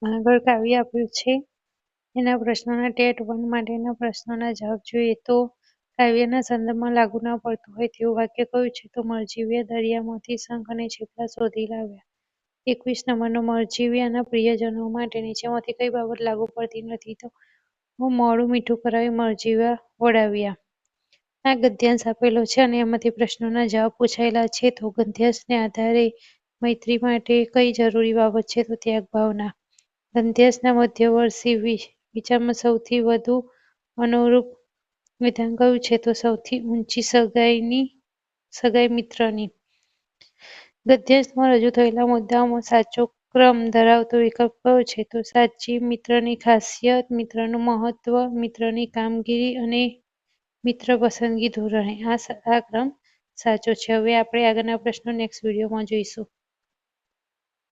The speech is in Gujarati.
આગળ કાવ્ય આપ્યું છે એના પ્રશ્નોના ટેટ 1 માટેના પ્રશ્નોના જવાબ જોઈએ તો કાવ્યના સંદર્ભમાં લાગુ ન પડતું હોય તેવું વાક્ય કયું છે? તો મરજીવ્યા દરિયામાંથી શંખ અને છીપલા શોધી લાવ્યા. 21 નંબરનો મરજીવ્યાના પ્રિયજનો માટે નીચેમાંથી કઈ બાબત લાગુ પડતી નથી? તો મોડું મીઠું કરાવી મરજીવ્યા વળાવ્યા. આ ગદ્યાંશ આપેલો છે અને એમાંથી પ્રશ્નોના જવાબ પૂછાયેલા છે. તો ગદ્યાંશને આધારે મૈત્રી માટે કઈ જરૂરી બાબત છે? તો ત્યાગ ભાવના. ગદ્યાંશના મધ્યવર્તી વિચારમાં સૌથી વધુ અનુરૂપ વિધાન કયું છે? તો સૌથી ઊંચી સગાઈ મિત્રની. ગદ્યાંશમાં રજૂ થયેલા મુદ્દાઓમાં સાચો ક્રમ ધરાવતો વિકલ્પ કયો છે? તો સાચી મિત્રની ખાસિયત, મિત્રનું મહત્વ, મિત્રની કામગીરી અને મિત્ર પસંદગી ધોરણે. આ ક્રમ સાચો છે. હવે આપણે આગળના પ્રશ્નો નેક્સ્ટ વિડીયોમાં જોઈશું.